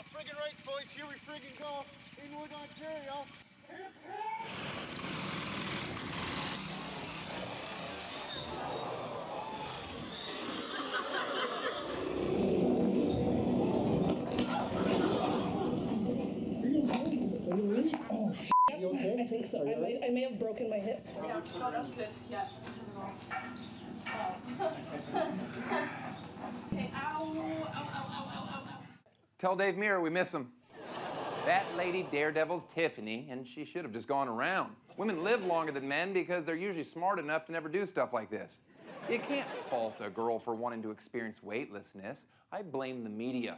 Friggin' rights, boys. Here we friggin' go. Inwood, Ontario. Oh, shit. You okay? I think so. I may have broken my hip. Yeah, oh, that's good. Yeah. Okay, ow. Tell Dave Mirror we miss him. That lady daredevil's Tiffany, and she should have just gone around. Women live longer than men because they're usually smart enough to never do stuff like this. You can't fault a girl for wanting to experience weightlessness. I blame the media.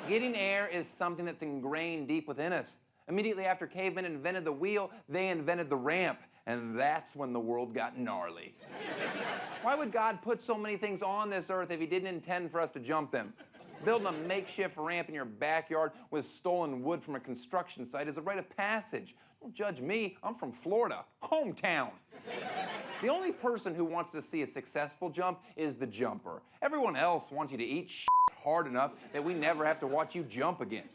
Getting air is something that's ingrained deep within us. Immediately after cavemen invented the wheel, they invented the ramp, and that's when the world got gnarly. Why would God put so many things on this earth if he didn't intend for us to jump them? Building a makeshift ramp in your backyard with stolen wood from a construction site is a rite of passage. Don't judge me, I'm from Florida, hometown. The only person who wants to see a successful jump is the jumper. Everyone else wants you to eat shit hard enough that we never have to watch you jump again.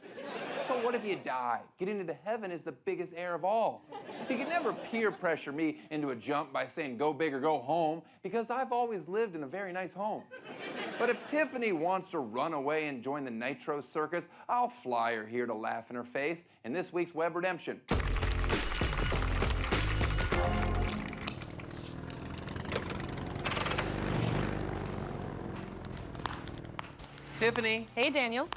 So what if you die? Getting into heaven is the biggest air of all. You can never peer pressure me into a jump by saying go big or go home, because I've always lived in a very nice home. But if Tiffany wants to run away and join the Nitro Circus, I'll fly her here to laugh in her face in this week's Web Redemption. Tiffany. Hey, Daniel.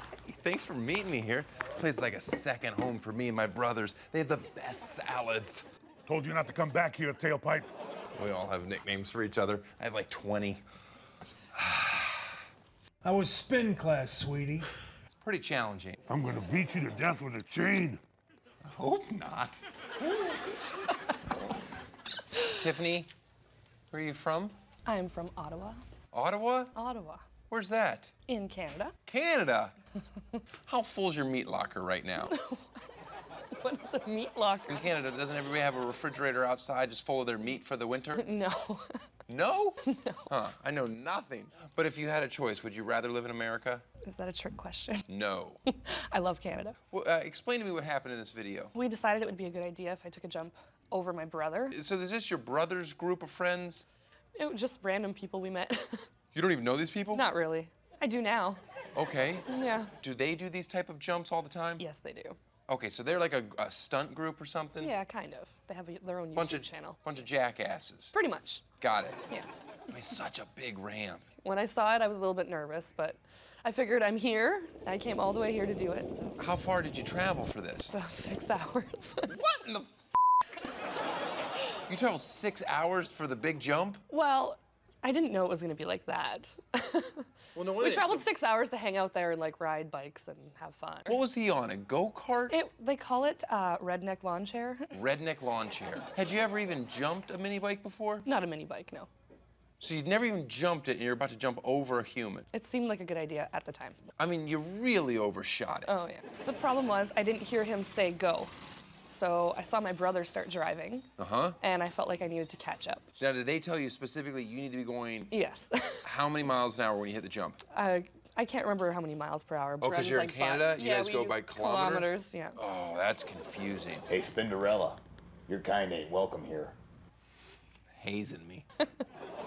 Thanks for meeting me here. This place is like a second home for me and my brothers. They have the best salads. Told you not to come back here, tailpipe. We all have nicknames for each other. I have like 20. How was spin class, sweetie? It's pretty challenging. I'm gonna beat you to death with a chain. I hope not. Tiffany, where are you from? I'm from Ottawa. Ottawa? Ottawa. Where's that? In Canada. Canada? How full's your meat locker right now? What is a meat locker? In Canada, doesn't everybody have a refrigerator outside just full of their meat for the winter? No. No? No. Huh, I know nothing. But if you had a choice, would you rather live in America? Is that a trick question? No. I love Canada. Well, explain to me what happened in this video. We decided it would be a good idea if I took a jump over my brother. So is this your brother's group of friends? It was just random people we met. You don't even know these people? Not really. I do now. Okay. Yeah. Do they do these type of jumps all the time? Yes, they do. Okay, so they're like a stunt group or something? Yeah, kind of. They have their own YouTube channel. Bunch of jackasses. Pretty much. Got it. Yeah. It's such a big ramp. When I saw it, I was a little bit nervous, but I figured I'm here. I came all the way here to do it, so. How far did you travel for this? About 6 hours. What in the You traveled 6 hours for the big jump? Well, I didn't know it was gonna be like that. Well, no We traveled 6 hours to hang out there and like ride bikes and have fun. What was he on, a go-kart? They call it redneck lawn chair. Redneck lawn chair. Had you ever even jumped a mini bike before? Not a mini bike, no. So you'd never even jumped it and you're about to jump over a human. It seemed like a good idea at the time. I mean, you really overshot it. Oh yeah. The problem was I didn't hear him say go. So I saw my brother start driving. Uh-huh. And I felt like I needed to catch up. Now, did they tell you specifically you need to be going... Yes. How many miles an hour when you hit the jump? I can't remember how many miles per hour. Oh, because you're in like Canada? You guys we go use by kilometers? Yeah. Oh, that's confusing. Hey, Spinderella, your kind ain't welcome here. Hazing me.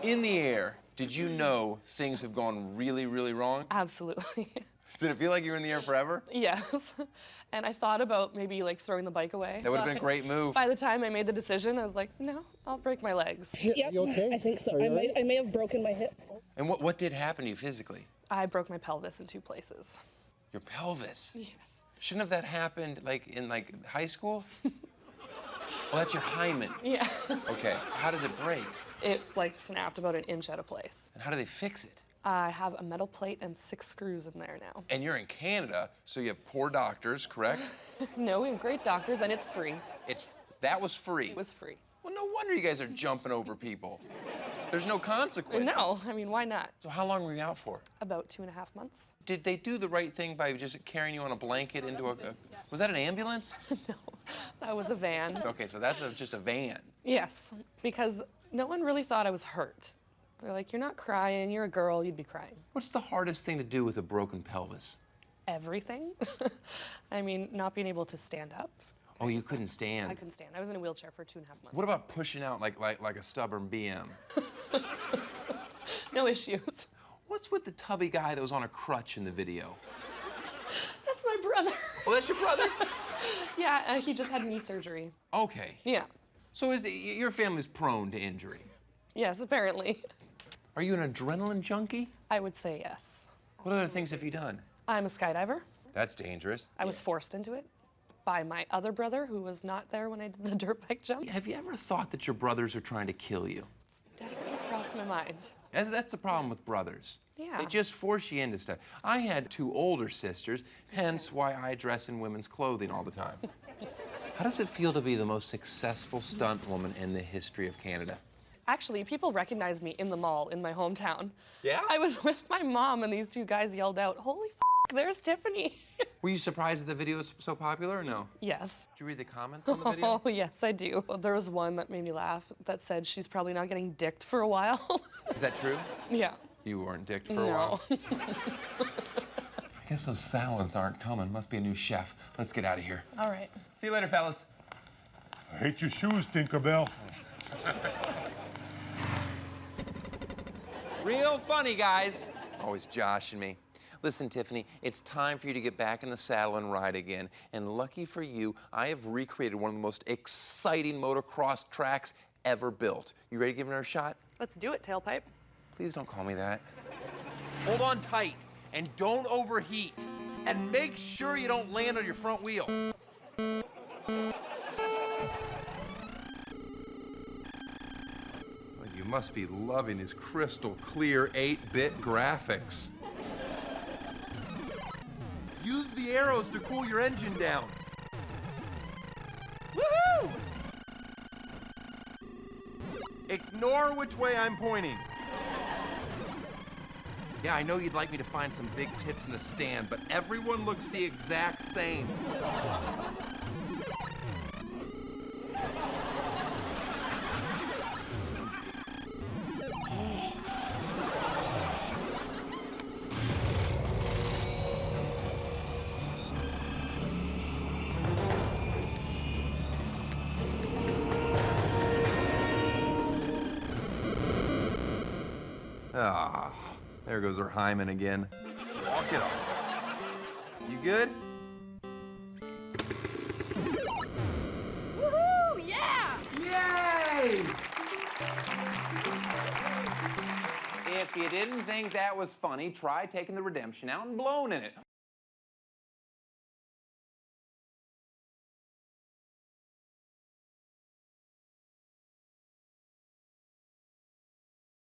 In the air, did you know things have gone really, really wrong? Absolutely. Did it feel like you were in the air forever? Yes. And I thought about maybe like throwing the bike away. That would have been a great move. By the time I made the decision, I was like, no, I'll break my legs. Yep, You okay? I think so. I may have broken my hip. And what did happen to you physically? I broke my pelvis in 2 places. Your pelvis? Yes. Shouldn't have that happened like in high school? Well, that's your hymen. Yeah. Okay, how does it break? It like snapped about an inch out of place. And how do they fix it? I have a metal plate and 6 screws in there now. And you're in Canada, so you have poor doctors, correct? No, we have great doctors and it's free. That was free? It was free. Well, no wonder you guys are jumping over people. There's no consequences. No, I mean, why not? So how long were you out for? About 2.5 months. Did they do the right thing by just carrying you on a blanket into a was that an ambulance? No, that was a van. Okay, so that's just a van. Yes, because no one really thought I was hurt. They're like, you're not crying, you're a girl, you'd be crying. What's the hardest thing to do with a broken pelvis? everything. I mean, not being able to stand up. Oh, you couldn't stand? I couldn't stand. I was in a wheelchair for 2.5 months. What about pushing out like a stubborn BM? No issues. What's with the tubby guy that was on a crutch in the video? That's my brother. Oh, that's your brother? Yeah, he just had knee surgery. Okay. Yeah. So your family's prone to injury? Yes, apparently. Are you an adrenaline junkie? I would say yes. What other things have you done? I'm a skydiver. That's dangerous. I was forced into it by my other brother who was not there when I did the dirt bike jump. Have you ever thought that your brothers are trying to kill you? It's definitely crossed my mind. That's the problem with brothers. Yeah. They just force you into stuff. I had 2 older sisters, hence why I dress in women's clothing all the time. How does it feel to be the most successful stunt woman in the history of Canada? Actually, people recognized me in the mall in my hometown. Yeah? I was with my mom and these 2 guys yelled out, "Holy f***, there's Tiffany." Were you surprised that the video was so popular or no? Yes. Did you read the comments on the video? Oh, yes, I do. There was one that made me laugh that said she's probably not getting dicked for a while. Is that true? Yeah. You weren't dicked for a while? I guess those salads aren't coming. Must be a new chef. Let's get out of here. All right. See you later, fellas. I hate your shoes, Tinkerbell. Real funny, guys. Always joshing me. Listen, Tiffany, it's time for you to get back in the saddle and ride again. And lucky for you, I have recreated one of the most exciting motocross tracks ever built. You ready to give it a shot? Let's do it, tailpipe. Please don't call me that. Hold on tight and don't overheat. And make sure you don't land on your front wheel. You must be loving his crystal clear 8-bit graphics. Use the arrows to cool your engine down. Woohoo! Ignore which way I'm pointing. Yeah, I know you'd like me to find some big tits in the stand, but everyone looks the exact same. Ah, there goes her hymen again. Walk it off. You good? Woohoo! Yeah! Yay! If you didn't think that was funny, try taking the redemption out and blowing in it.